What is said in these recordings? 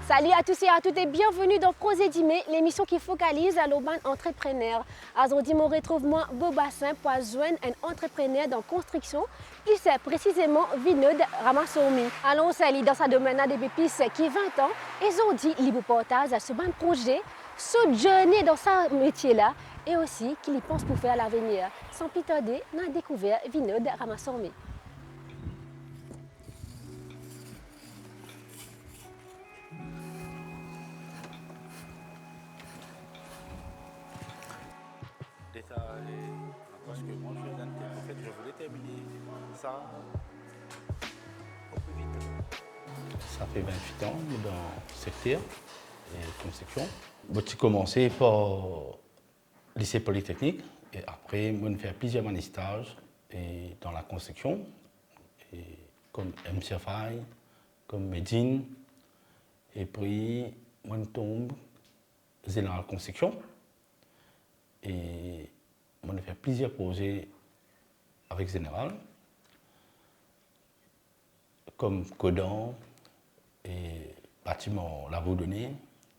Salut à tous et à toutes et bienvenue dans Projet Dime, l'émission qui focalise à l'urbain entrepreneur. Aujourd'hui, on retrouve moi Beaubassin pour joindre un entrepreneur dans la construction, plus précisément Vinod Ramaswamy. Allons salut dans sa domaine depuis plus qui 20 ans et aujourd'hui, il vous partage ce bon projet, ce journée dans ce métier-là et aussi qu'il y pense pour faire à l'avenir. Sans plus tarder, on a découvert Vinod Ramaswamy. Parce que moi, en fait, je voulais terminer ça au plus vite. Ça fait 28 ans dans le secteur et construction. J'ai commencé par lycée polytechnique et après, j'ai fait plusieurs années de stage dans la construction, et comme MCFI, comme Medine, et puis je tombe dans la construction. Et on a fait plusieurs projets avec Général, comme Codan, et bâtiment La Bourdonnais,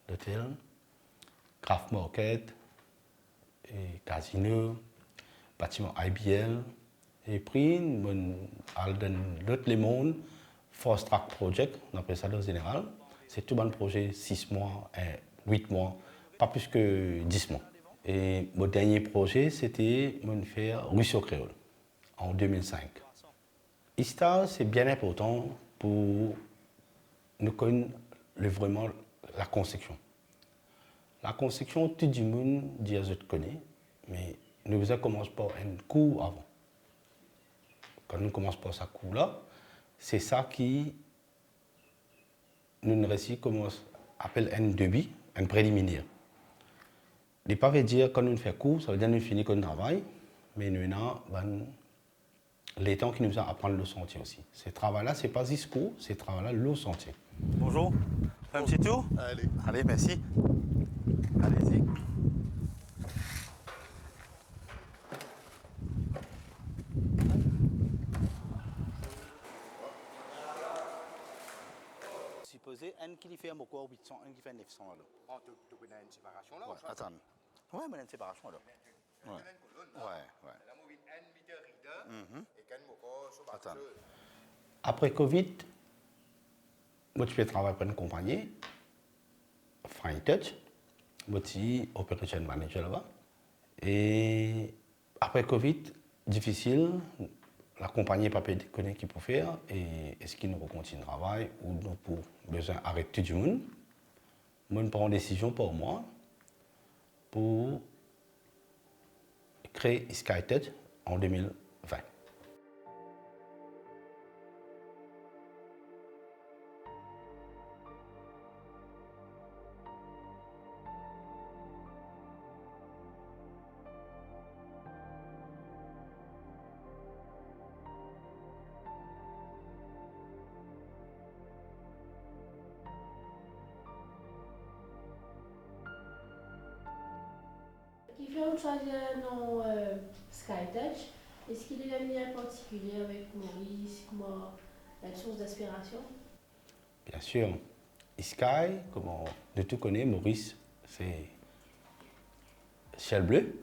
l'hôtel, Craft Market, et Casino, bâtiment IBL. Et puis, on a dans l'autre le monde, Fast Track Project, on appelle ça dans Général. C'est tout un projet 6 mois, 8 mois, pas plus que 10 mois. Et mon dernier projet, c'était de faire Ruisseau Créole en 2005. ISTA, c'est bien important pour nous connaître vraiment la construction. La construction, tout le monde dit que je te connais, mais nous commençons par un cours avant. Quand nous commençons par ce cours-là, c'est ça qui nous réussit comme on appelle un début, un préliminaire. Il ne veut pas dire que quand nous faisons cours, ça veut dire que nous finissons notre travail, mais nous avons les temps qui nous a apprendre le sentier aussi. Ce travail-là, ce n'est pas juste cours, ce travail-là, le sentier. Bonjour, on fait un petit tour? Allez. Allez, merci. Allez-y. Supposez un qui fait encore 800, un qui fait 900 alors. Oh, tu connais une séparation là? Ouais, attends. Ouais, mais une séparation alors. Ouais. Ouais. Attends. Après Covid, moi je fais travailler pour une compagnie, Fine Touch, moi je suis Operation Manager là-bas. Et après Covid, difficile, la compagnie n'a pas pu connaître ce qu'il faut faire et est-ce qu'il nous continue le travail ou nous pour besoin d'arrêter tout le monde. Moi je prends une décision pour moi pour créer SkyTouch en 2020. Qui fait un choix dans SkyTouch, est-ce qu'il y a un lien particulier avec Maurice, comment la source d'inspiration? Bien sûr, Sky, comme on tout connaît, Maurice, c'est ciel bleu.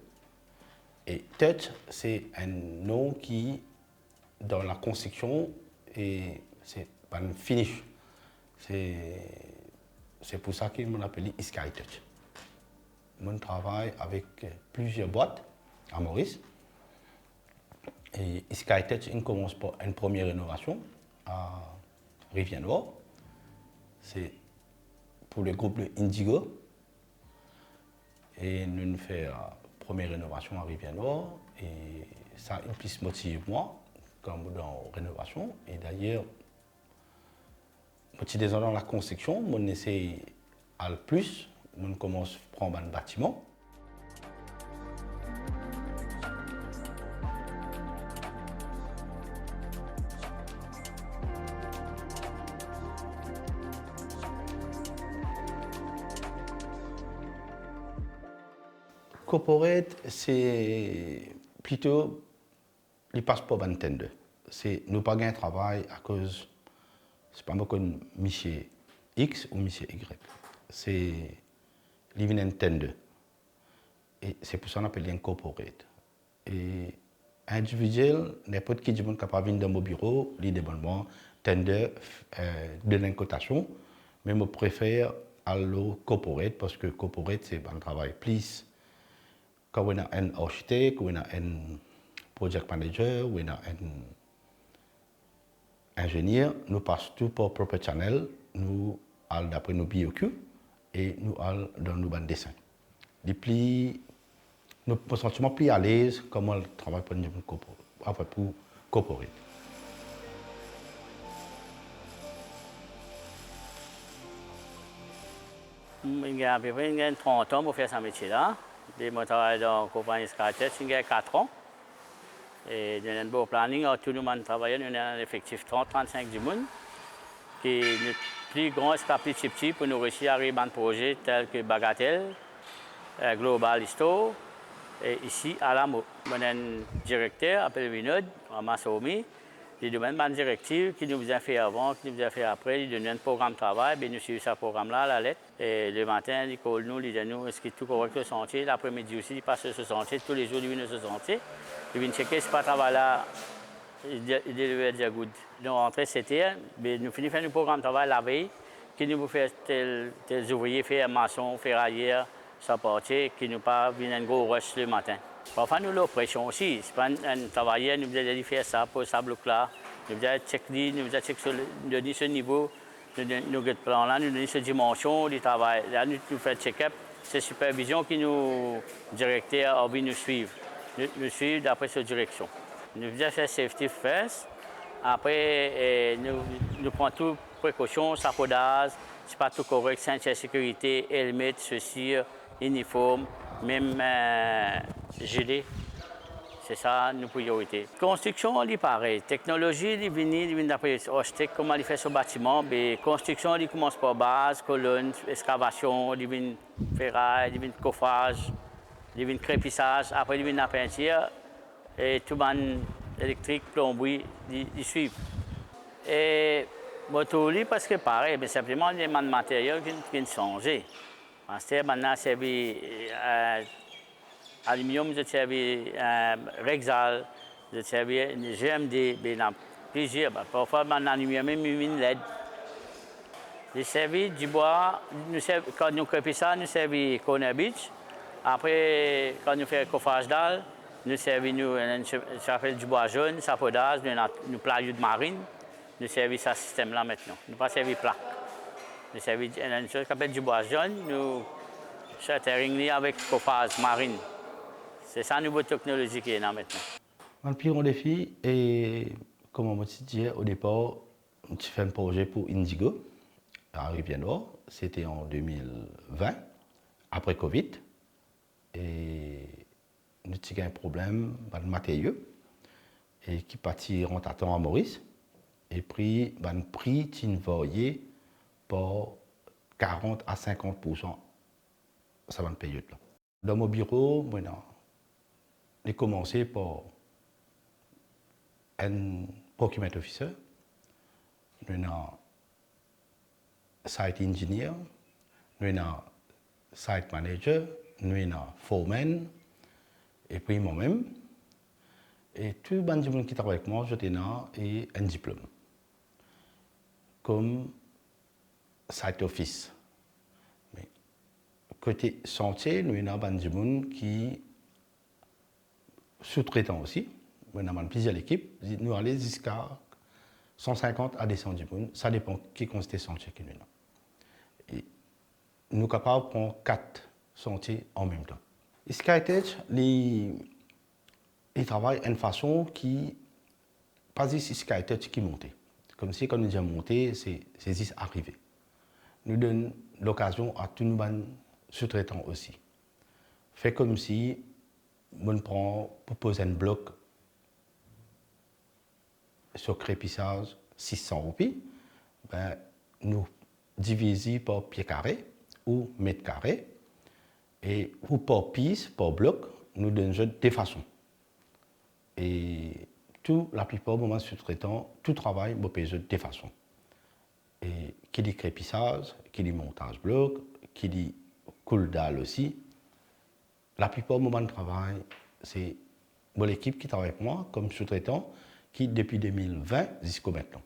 Et Touch, c'est un nom qui, dans la construction, c'est pas un finish. C'est pour ça qu'on appelle Sky Touch. On travaille avec plusieurs boîtes à Maurice. Et Sky Touch, on commence par une première rénovation à Rivière-Noire. C'est pour le groupe Indigo. Et nous faisons la première rénovation à Rivière-Noire. Et ça a une piste motive moi, comme dans la rénovation. Et d'ailleurs, petit désolé dans la construction, on essaie à le plus. On commence à prendre un bâtiment. Corporate, c'est plutôt, il passe pas 22. c'est nous pas gagner travail à cause, c'est pas beaucoup de monsieur X ou monsieur Y. C'est living tender. Et c'est pour ça qu'on appelle un corporate. Et individuel, n'importe qui du monde capable de venir dans mon bureau, lui demande tender de l'incotation, mais je préfère aller corporate parce que corporate c'est un travail plus. Quand on a un architecte, on a un project manager, on a un ingénieur, nous passons tout par propre channel, nous allons d'après nos BOQ et nous allons dans nos bandes dessins. Nous nous sentons plus à l'aise comment on travaille pour nous corporate. Il y a à peu près 30 ans pour faire ce métier-là. Je travaille dans la compagnie Skytech, j'ai 4 ans. Et dans un beau planning, tout le monde travaille, nous avons un effectif 30-35 du monde. Qui est notre plus grand et plus petit pour nous réussir à arriver à un projet tel que Bagatelle, Global Store, et ici à l'AMO. Nous avons un directeur appelé Vinod, à Massoumi. Il demande une directive qui nous a fait avant, qui nous a fait après. Il donne un programme de travail, et nous suivons ce programme-là à la lettre. Et le matin, il colle nous, il dit nous, est-ce que tout correct le sentier. L'après-midi aussi, il passe ce sentier. Tous les jours, il vient ce sentier. Il vient checker si ce travail-là, il devait dire good. Nous rentrons 7h, nous finissons faire le programme de travail la veille, qui nous fait tels ouvriers, faire maçon, ferrailleur, sapatier, qui nous pas vient un gros rush le matin. Parfois, nous avons l'oppression aussi. Ce n'est pas un travailleur, nous devons faire ça pour ce bloc-là. Nous devons checker, nous devons checker ce niveau, nous avons ce plan-là, nous avons cette dimension du travail. Là, nous faisons check-up. C'est supervision qui nous, directeur, a envie de nous suivre. Nous suivons d'après cette direction. Nous devons faire safety first. Après, nous prenons toutes les précautions, sapotage, ce n'est pas tout correct, ceinture de sécurité, helmet, chaussures, uniforme, même gilet. C'est ça nos priorités. Construction, il pareil. Technologie, il vient d'après l'architecte, comment il fait ce bâtiment. Mais construction, il commence par base, colonne, excavation, il vient ferraille, il vient coffrage, il vient crépissage. Après, il vient la peinture et tout le monde électrique, plomberie, ils suivent. Et moto, parce que pareil, mais simplement, il y a des matériaux qui ont changé. Maintenant, c'est aluminium, je servis Rexal, je servis GMD, plusieurs. Parfois, en aluminium, même une LED. Je servis du bois, quand nous crépons ça, nous servis Corner Beach. Après, quand nous faisons coffrage dalle, nous servons ça s'appelle du bois jaune, sapodage, nous plaques de marine. Nous servons ce système-là maintenant. Nous ne pas servir plaque. Nous servons une chose qui s'appelle du bois jaune, nous shattering avec coffrage marine. C'est ça la nouvelle technologie qui est là maintenant. Le plus grand défi, et comme on m'a dit au départ, j'ai fait un projet pour Indigo à Rivière-Nord. C'était en 2020, après Covid. Et nous avons un problème avec le matériau et qui partit en à Maurice. Et puis, le prix est varié pour 40 à 50%. Ça va me payer. Dans mon bureau, maintenant, j'ai commencé par un procurement officer, un site engineer, un site manager, un foreman, et puis moi-même. Et tout le monde qui travaille avec moi, j'étais et un diplôme. Comme site office. Mais côté santé, nous avons un monde qui sous-traitant aussi. Nous avons plusieurs équipes. Nous allons jusqu'à 150 à 200 personnes. Ça dépend qui consiste santé que nous avons. Et nous sommes capables de prendre 4 sentiers en même temps. Skytech, il travaille d'une façon qui, pas ici Skytech qui monte. Comme si quand nous disons monter, c'est juste arriver. Nous donnons l'occasion à tout le monde sous-traitant aussi. Fait comme si on prend pour poser un bloc sur crépissage 600 roupies, ben, nous divisons par pied carré ou mètre carré et ou par pièce, par bloc, nous donnons des façons. Et la plupart des moments sous-traitants, tout travail, je paye de deux façons. Et qui dit crépissage, qui dit montage bloc, qui dit coule dalle aussi. La plupart des moments de travail, c'est l'équipe qui travaille avec moi comme sous-traitant, qui depuis 2020 jusqu'au maintenant.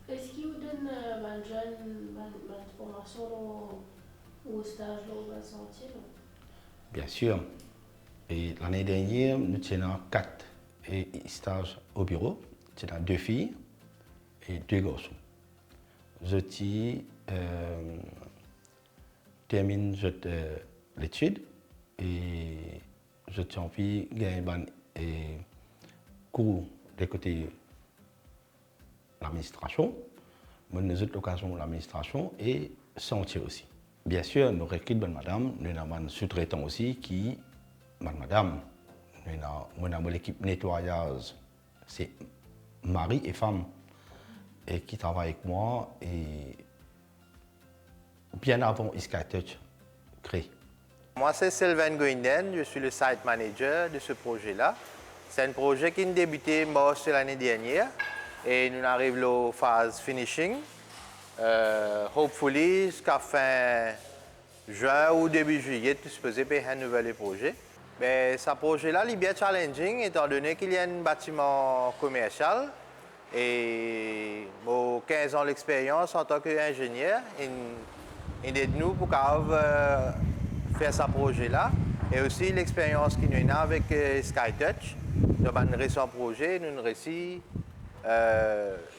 Est-ce qu'il vous donne une formation ou stage là où vous sentiez? Bien sûr. Et l'année dernière, nous avons 4 stages au bureau. Nous avons 2 filles et 2 garçons. Je termine l'étude et je suis envie de gagner un cours de côté l'administration, nous avons l'occasion de l'administration et santé aussi. Bien sûr, nous recrutons madame, nous avons un sous-traitant aussi qui, madame, nous avons l'équipe nettoyage, c'est mari et femme et qui travaillent avec moi et bien avant SkyTouch créé. Moi, c'est Sylvain Goinden, je suis le site manager de ce projet-là. C'est un projet qui a débuté mars l'année dernière et nous arrivons à la phase finishing. Hopefully, jusqu'à fin juin ou début juillet, tu es supposé faire un nouvel projet. Mais ce projet-là est bien challenging étant donné qu'il y a un bâtiment commercial et j'ai 15 ans d'expérience en tant qu'ingénieur. Il aide nous pour faire ce projet-là et aussi l'expérience qu'il y a avec SkyTouch. Dans un récent projet, nous avons réussi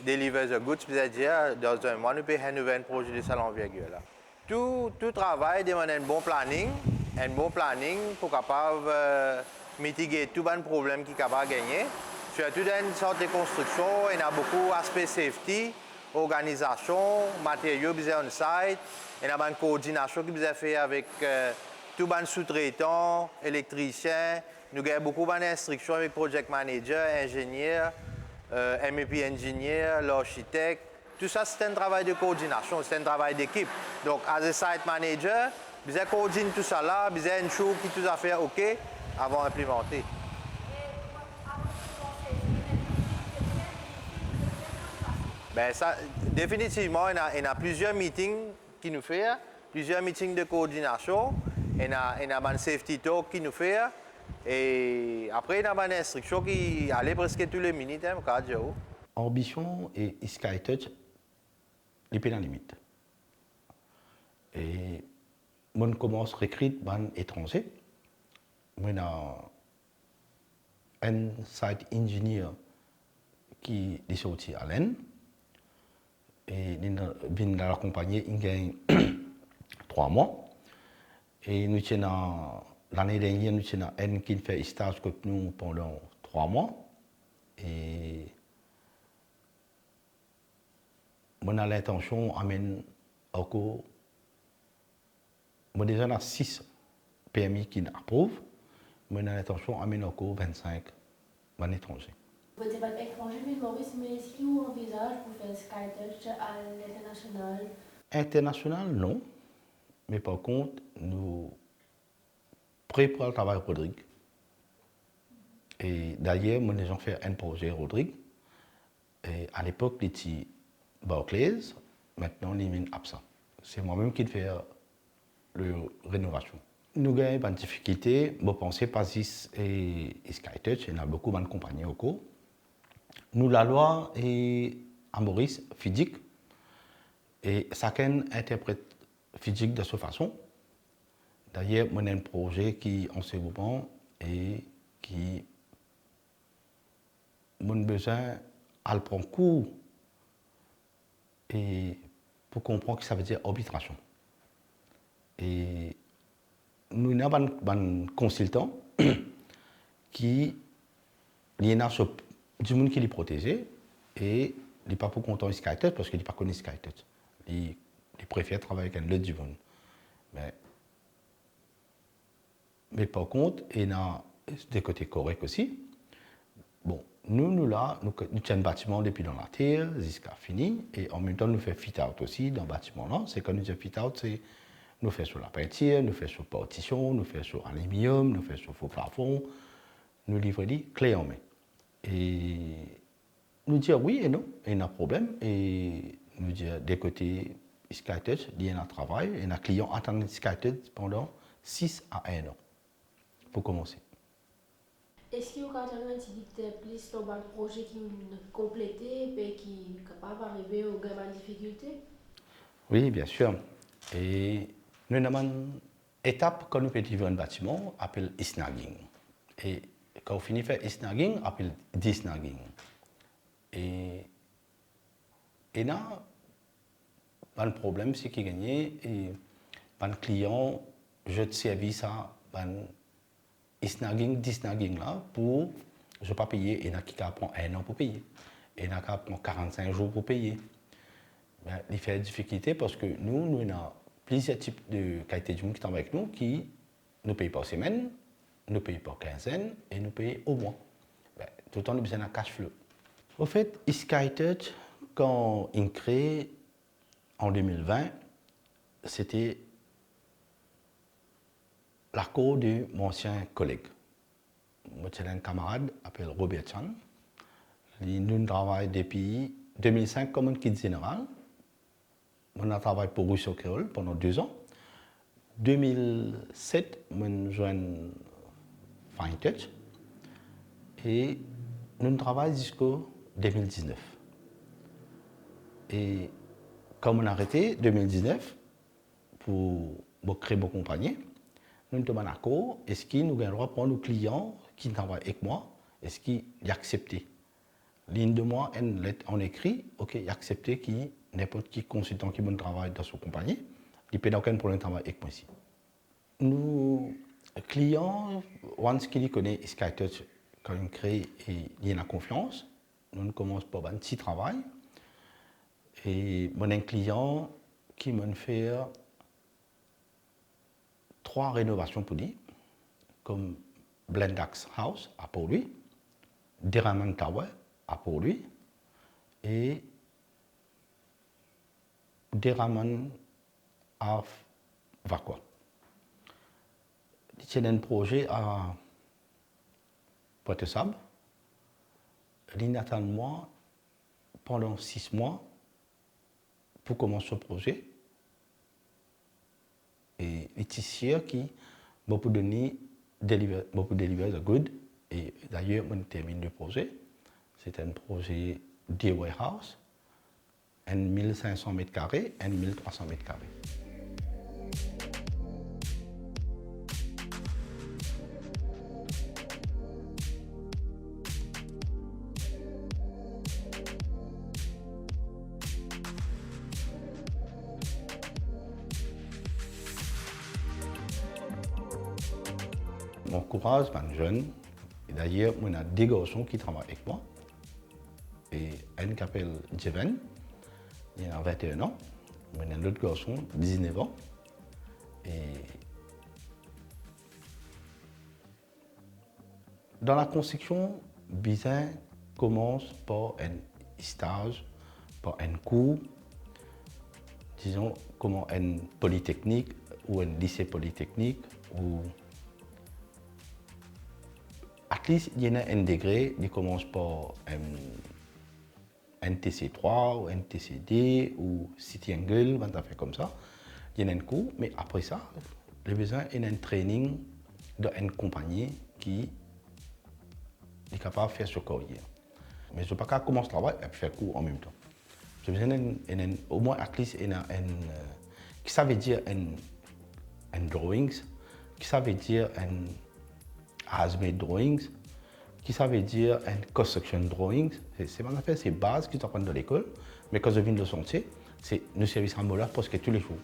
deliver the goods, c'est-à-dire dans un mois, nous pouvons rénover un projet de salon envergure. Tout travail demande un bon planning pour capable mitiguer tout les problèmes qui sont gagner. Surtout dans une sorte de construction, il y a beaucoup d'aspects safety, organisation, matériaux on site, il y a une coordination qui est faite avec tous les sous-traitants, électriciens. Nous avons beaucoup d'instructions avec project manager, ingénieur, MEP ingénieur, l'architecte. Tout ça, c'est un travail de coordination, c'est un travail d'équipe. Donc, as a site manager, vous coordinez tout ça là, vous avez une chose qui tout à fait OK avant d'implémenter. Ben ça, définitivement, il y a plusieurs meetings qui nous fait, plusieurs meetings de coordination, il y a un safety talk qui nous fait, et après il y a une instruction qui allait presque tous les minutes, Ambition et SkyTouch, les pénales limites. Et on commence à recruter des étrangers. On a un site engineer qui est sorti à l'Aisne. Et nous avons accompagné il y a 3 mois. Et nous l'année dernière, nous avons un qui fait un stage avec nous pendant 3 mois. Et on a l'intention d'amener encore. On a déjà 6 PMI qui approuvent. On a l'intention d'amener encore 25 à l'étranger. Vous n'êtes pas étranger, Maurice, mais est-ce que vous envisagez pour faire SkyTouch à l'international? International, non. Mais par contre, nous préparons le travail Rodrigue. Et d'ailleurs, nous avons fait un projet Rodrigue. Et à l'époque, il était Barclays. Maintenant, il est absent. C'est moi-même qui fais la rénovation. Nous avons une difficulté. Je pense pas si SkyTouch, il y a beaucoup de compagnies au cours. Nous, la loi est à Maurice, physique. Et chacun interprète physique de cette façon. D'ailleurs, on a un projet qui en ce moment et qui a besoin de prendre cours et pour comprendre ce que ça veut dire arbitration. Et nous avons un consultant qui est du monde qui est protégé et il n'est pas pour content de SkyTouch parce qu'il n'est pas connu SkyTouch. Il préfère travailler avec un autre du monde. Mais par contre, il y a des côtés corrects aussi. Bon, nous tenons le bâtiment depuis dans la terre, jusqu'à fini, et en même temps, nous faisons fit-out aussi dans le bâtiment là. C'est quand nous faisons fit-out, c'est nous faisons sur la peinture, nous faisons sur partition, nous faisons sur aluminium, nous faisons sur faux plafond, nous livrons des clés en main. Et nous disons oui et non, il y a un problème, et nous disons des côtés SkyTouch, il y a un travail, et un client attend SkyTouch pendant 6 à 1 an pour commencer. Est-ce qu'il y a plus de projets qui sont complétés et qui sont capables d'arriver aux grandes difficultés? Oui, bien sûr. Et nous avons une étape quand nous faisons livrer un bâtiment, appelle snagging. Et quand on finit de faire snagging, appelle desnagging. Et là, le problème, c'est qu'il y a un client, je te service à snagging, desnagging là, pour je ne pas payer. Il y en a qui prend 1 an pour payer. Il y en a qui prend 45 jours pour payer. Ben, il fait la difficulté parce que nous avons plusieurs types de qualité de monde qui travaillent avec nous qui nous payent par semaine, nous payent par quinzaine et nous payent au mois. Ben, tout le temps, nous avons besoin d'un cash flow. Au fait, SkyTouch, quand il crée en 2020, c'était l'accord de mon ancien collègue. Moi, j'ai un camarade appelé Robert Chan. Nous travaillons depuis 2005 comme un kit général. On a travaillé pour Rousseau Créole pendant 2 ans. En 2007, on joint FineTouch. Et nous travaillons jusqu'en 2019. Et comme on a arrêté en 2019 pour créer mon compagnie, nous avons un accord. Est-ce qu'il nous avons le droit de prendre nos clients qui travaillent avec moi? Est-ce qu'il a accepté? Ligne de moi, on écrit, OK, il a accepté qu'il n'importe qui consultant qui bon travail dans sa compagnie, il peut aucun problème de travail avec moi ici. Nos clients, once qu'ils connaissent SkyTouch, quand ils créent et il y a la confiance, nous commençons par un petit travail. Et mon un client qui m'a fait 3 rénovations pour lui, comme Blendax House à Port-Louis, Deraman Tower à Port-Louis et Deraman à Vacua. C'est un projet à Pointe-Sable. Il attend moi pendant 6 mois pour commencer ce projet. Et c'est sûr qui m'a donné deliver the good. Et d'ailleurs, on termine le projet. C'est un projet de warehouse, 1500 m² et 1300 m². J'encourage les jeunes. Et d'ailleurs, on a 2 garçons qui travaillent avec moi. Et un qui s'appelle Jeven, il a 21 ans. On a un autre garçon, 19 ans. Et dans la construction, Bizin commence par un stage, par un cours, disons, comme un polytechnique ou un lycée polytechnique ou at least, il y en a un degré qui commence par un TC3 ou un TCD ou City Angle, on a fait comme ça. Il y en a un cours, mais après ça, le besoin est un training dans une compagnie qui est capable de faire ce carrière. Mais je ne peux pas commencer le travail et faire cours en même temps. J'ai besoin au moins, at least, qui ça veut dire un drawings, qui ça veut dire un has-made drawings, qui ça veut dire un construction drawings. C'est ces bases qu'ils apprennent dans l'école, mais quand je viens de le sentier, c'est nos services en mola parce que tous les jours.